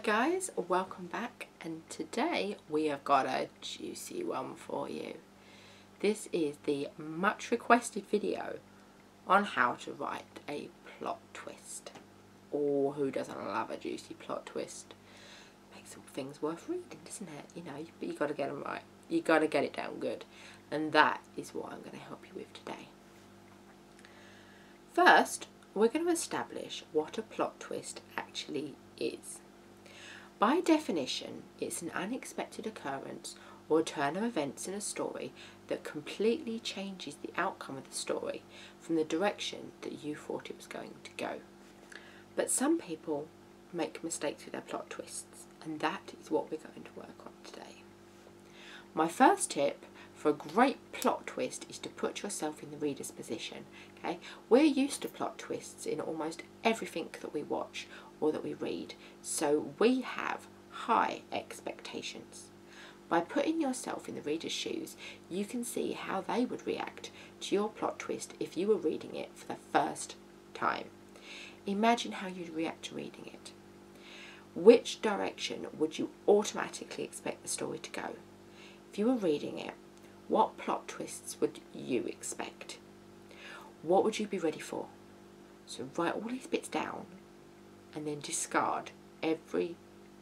guys, welcome back, and today we have got a juicy one for you. This is the much requested video on how to write a plot twist. Or who doesn't love a juicy plot twist? Makes all things worth reading, doesn't it? You know, but you got to get them right. You got to get it down good, and that is what I'm going to help you with today. First, we're going to establish what a plot twist actually is. By definition, it's an unexpected occurrence or turn of events in a story that completely changes the outcome of the story from the direction that you thought it was going to go. But some people make mistakes with their plot twists, and that is what we're going to work on today. My first tip for a great plot twist is to put yourself in the reader's position. Okay, we're used to plot twists in almost everything that we watch or that we read, so we have high expectations. By putting yourself in the reader's shoes, you can see how they would react to your plot twist if you were reading it for the first time. Imagine how you'd react to reading it. Which direction would you automatically expect the story to go? If you were reading it, what plot twists would you expect? What would you be ready for? So write all these bits down and then discard every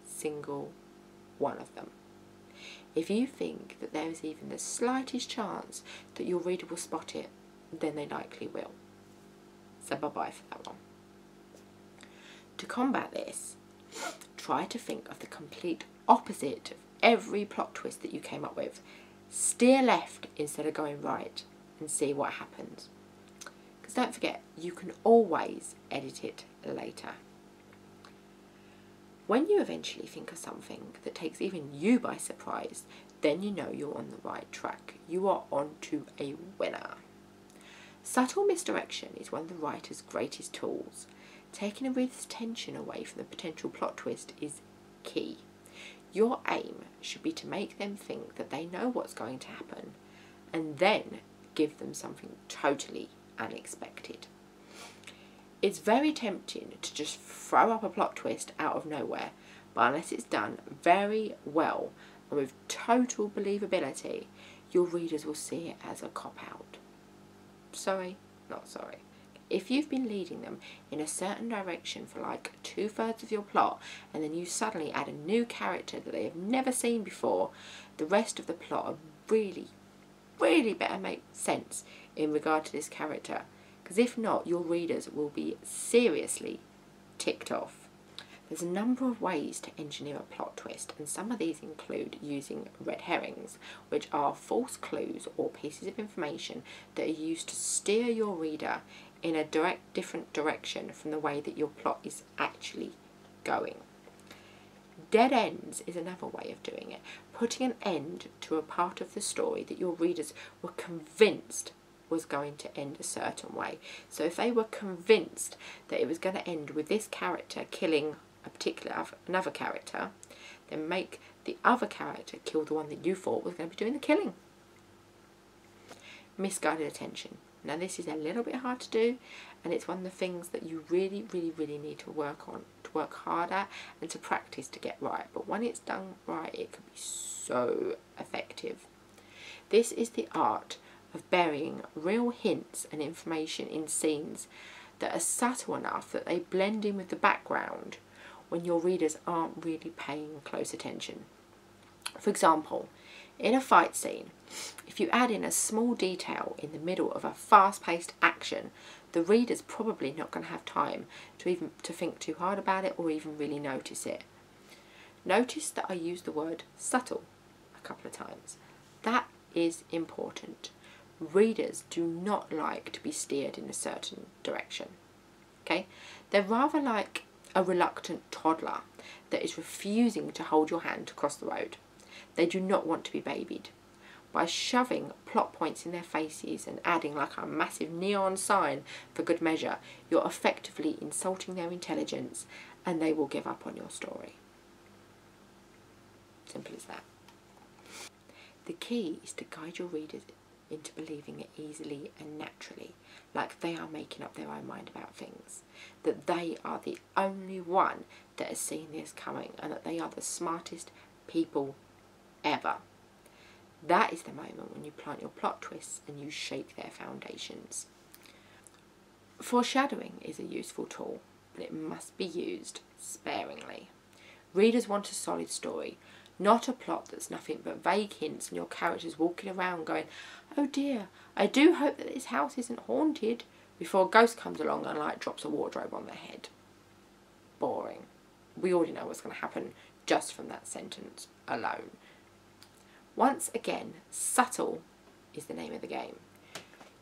single one of them. If you think that there is even the slightest chance that your reader will spot it, then they likely will. So bye-bye for that one. To combat this, try to think of the complete opposite of every plot twist that you came up with. Steer left instead of going right and see what happens. Because don't forget, you can always edit it later. When you eventually think of something that takes even you by surprise, then you know you're on the right track. You are on to a winner. Subtle misdirection is one of the writer's greatest tools. Taking a reader's attention away from the potential plot twist is key. Your aim should be to make them think that they know what's going to happen, and then give them something totally unexpected. It's very tempting to just throw up a plot twist out of nowhere, but unless it's done very well and with total believability, your readers will see it as a cop-out. Sorry, not sorry. If you've been leading them in a certain direction for like 2/3 of your plot, and then you suddenly add a new character that they have never seen before, the rest of the plot really better make sense in regard to this character. Because if not, your readers will be seriously ticked off. There's a number of ways to engineer a plot twist, and some of these include using red herrings, which are false clues or pieces of information that are used to steer your reader in a different direction from the way that your plot is actually going. Dead ends is another way of doing it, putting an end to a part of the story that your readers were convinced was going to end a certain way. So if they were convinced that it was going to end with this character killing another character, then make the other character kill the one that you thought was going to be doing the killing. Misguided attention. Now this is a little bit hard to do, and it's one of the things that you really need to work on, to work hard at and to practice to get right. But when it's done right, it can be so effective. This is the art of burying real hints and information in scenes that are subtle enough that they blend in with the background when your readers aren't really paying close attention. For example, in a fight scene, if you add in a small detail in the middle of a fast-paced action, the reader's probably not going to have time to think too hard about it or even really notice it. Notice that I use the word subtle a couple of times. That is important. Readers do not like to be steered in a certain direction. Okay? They're rather like a reluctant toddler that is refusing to hold your hand to cross the road. They do not want to be babied. By shoving plot points in their faces and adding like a massive neon sign for good measure, you're effectively insulting their intelligence, and they will give up on your story. Simple as that. The key is to guide your readers into believing it easily and naturally. like they are making up their own mind about things, that they are the only one that has seen this coming, and that they are the smartest people ever. That is the moment when you plant your plot twists and you shake their foundations. Foreshadowing is a useful tool, but it must be used sparingly. Readers want a solid story, not a plot that's nothing but vague hints and your characters walking around going, "Oh dear, I do hope that this house isn't haunted," before a ghost comes along and like drops a wardrobe on their head. Boring. We already know what's going to happen just from that sentence alone. Once again, subtle is the name of the game.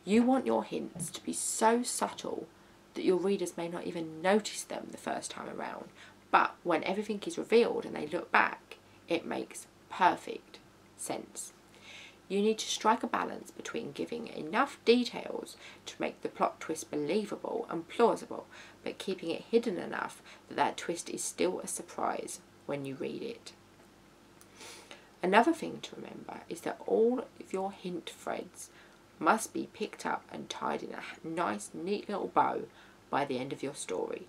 You want your hints to be so subtle that your readers may not even notice them the first time around, but when everything is revealed and they look back, it makes perfect sense. You need to strike a balance between giving enough details to make the plot twist believable and plausible, but keeping it hidden enough that that twist is still a surprise when you read it. Another thing to remember is that all of your hint threads must be picked up and tied in a nice, neat little bow by the end of your story,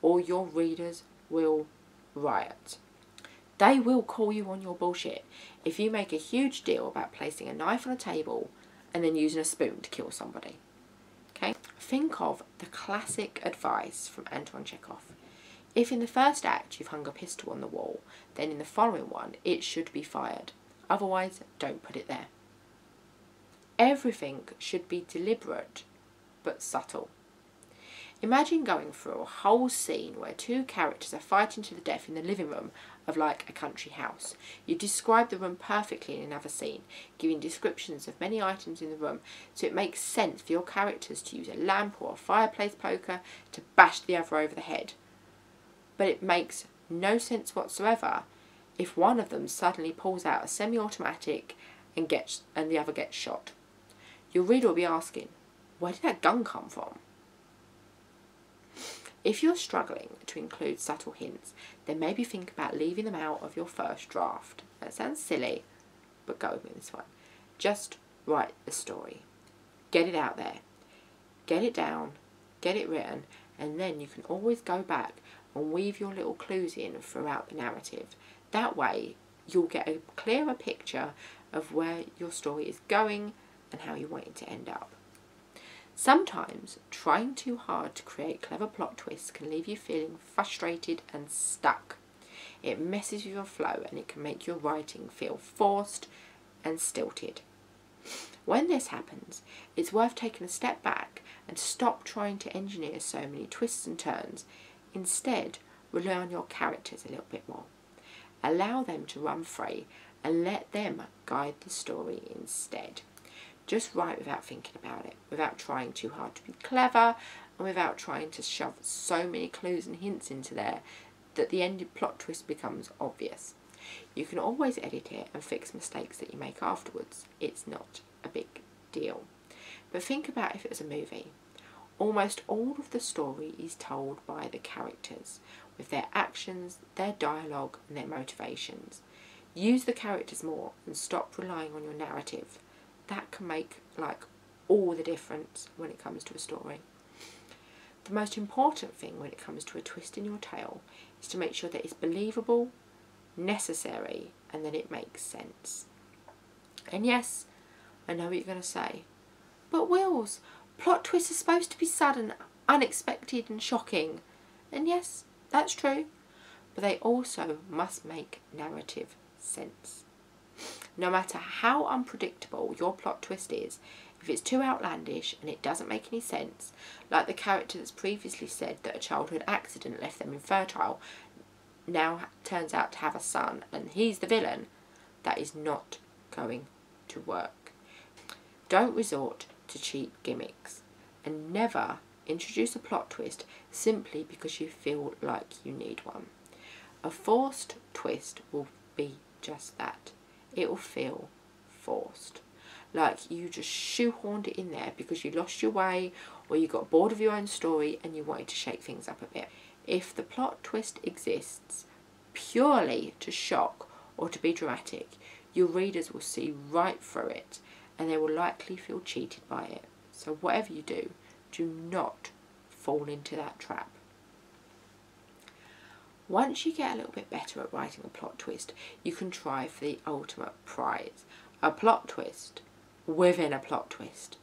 or your readers will riot. They will call you on your bullshit if you make a huge deal about placing a knife on a table and then using a spoon to kill somebody. Okay? Think of the classic advice from Anton Chekhov. If in the first act you've hung a pistol on the wall, then in the following one it should be fired. Otherwise, don't put it there. Everything should be deliberate but subtle. Imagine going through a whole scene where two characters are fighting to the death in the living room of like a country house. You describe the room perfectly in another scene, giving descriptions of many items in the room so it makes sense for your characters to use a lamp or a fireplace poker to bash the other over the head. But it makes no sense whatsoever if one of them suddenly pulls out a semi-automatic and the other gets shot. Your reader will be asking, where did that gun come from? If you're struggling to include subtle hints, then maybe think about leaving them out of your first draft. That sounds silly, but go with this one. Just write the story. Get it out there. Get it down, get it written, and then you can always go back and weave your little clues in throughout the narrative. That way, you'll get a clearer picture of where your story is going and how you want it to end up. Sometimes, trying too hard to create clever plot twists can leave you feeling frustrated and stuck. It messes with your flow and it can make your writing feel forced and stilted. When this happens, it's worth taking a step back and stop trying to engineer so many twists and turns. Instead, rely on your characters a little bit more. Allow them to run free and let them guide the story instead. Just write without thinking about it, without trying too hard to be clever, and without trying to shove so many clues and hints into there that the ending plot twist becomes obvious. You can always edit it and fix mistakes that you make afterwards. It's not a big deal. But think about if it was a movie. Almost all of the story is told by the characters, with their actions, their dialogue, and their motivations. Use the characters more and stop relying on your narrative. That can make all the difference when it comes to a story. The most important thing when it comes to a twist in your tale is to make sure that it's believable, necessary, and that it makes sense. And yes, I know what you're going to say, but Wills, plot twists are supposed to be sudden, unexpected and shocking. And yes, that's true, but they also must make narrative sense. No matter how unpredictable your plot twist is, if it's too outlandish and it doesn't make any sense, like the character that's previously said that a childhood accident left them infertile now turns out to have a son and he's the villain, that is not going to work. Don't resort to cheap gimmicks, and never introduce a plot twist simply because you feel like you need one. A forced twist will be just that. It will feel forced, like you just shoehorned it in there because you lost your way or you got bored of your own story and you wanted to shake things up a bit. If the plot twist exists purely to shock or to be dramatic, your readers will see right through it and they will likely feel cheated by it. So whatever you do, Do not fall into that trap. Once you get a little bit better at writing a plot twist, you can try for the ultimate prize, a plot twist within a plot twist.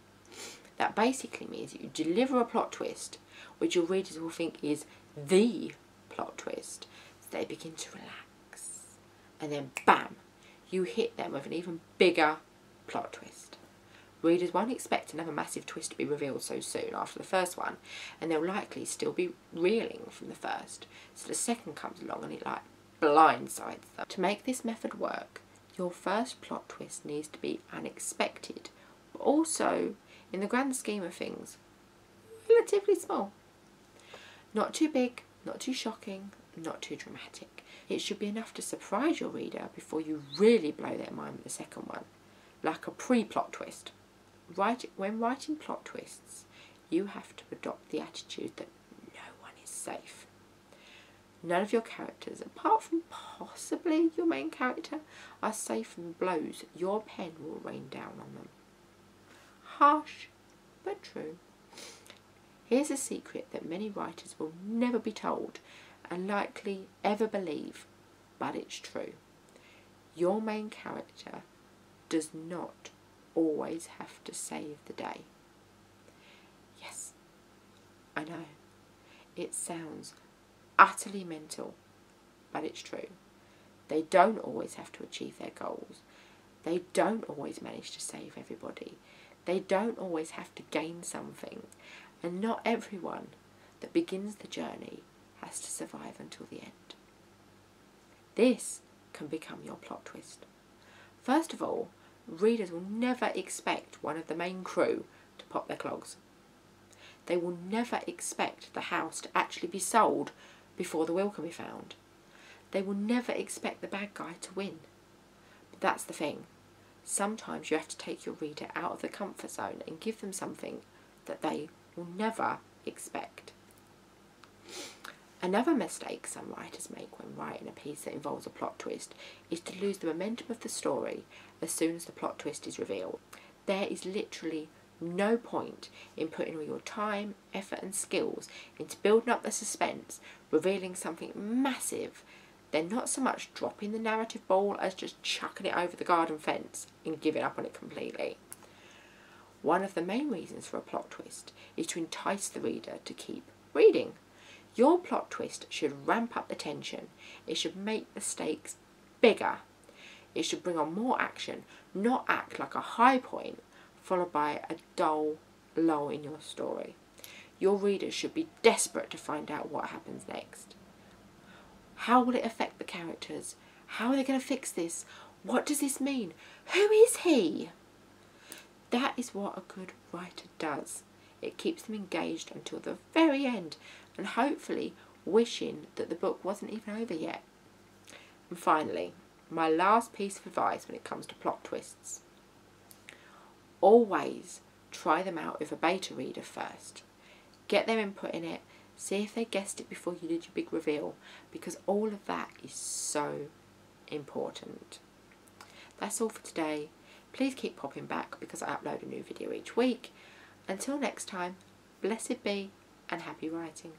That basically means that you deliver a plot twist which your readers will think is the plot twist, so they begin to relax, and then bam, you hit them with an even bigger plot twist. Readers won't expect another massive twist to be revealed so soon after the first one, and they'll likely still be reeling from the first, so the second comes along and it like blindsides them. To make this method work, your first plot twist needs to be unexpected, but also, in the grand scheme of things, relatively small. Not too big, not too shocking, not too dramatic. It should be enough to surprise your reader before you really blow their mind with the second one, like a pre-plot twist. When writing plot twists, you have to adopt the attitude that no one is safe. None of your characters, apart from possibly your main character, are safe from blows your pen will rain down on them. Harsh, but true. Here's a secret that many writers will never be told and likely ever believe, but it's true. Your main character does not always have to save the day. Yes, I know, it sounds utterly mental, but it's true. They don't always have to achieve their goals. They don't always manage to save everybody. They don't always have to gain something. And not everyone that begins the journey has to survive until the end. This can become your plot twist. First of all, readers will never expect one of the main crew to pop their clogs. They will never expect the house to actually be sold before the will can be found. They will never expect the bad guy to win. But that's the thing. Sometimes you have to take your reader out of the comfort zone and give them something that they will never expect. Another mistake some writers make when writing a piece that involves a plot twist is to lose the momentum of the story as soon as the plot twist is revealed. There is literally no point in putting all your time, effort and skills into building up the suspense, revealing something massive, then not so much dropping the narrative ball as just chucking it over the garden fence and giving up on it completely. One of the main reasons for a plot twist is to entice the reader to keep reading. Your plot twist should ramp up the tension. It should make the stakes bigger. It should bring on more action, not act like a high point followed by a dull lull in your story. Your readers should be desperate to find out what happens next. How will it affect the characters? How are they going to fix this? What does this mean? Who is he? That is what a good writer does. It keeps them engaged until the very end and hopefully wishing that the book wasn't even over yet. And finally, my last piece of advice when it comes to plot twists. Always try them out with a beta reader first. Get their input in it. See if they guessed it before you did your big reveal, because all of that is so important. That's all for today. Please keep popping back because I upload a new video each week. Until next time, blessed be and happy writing.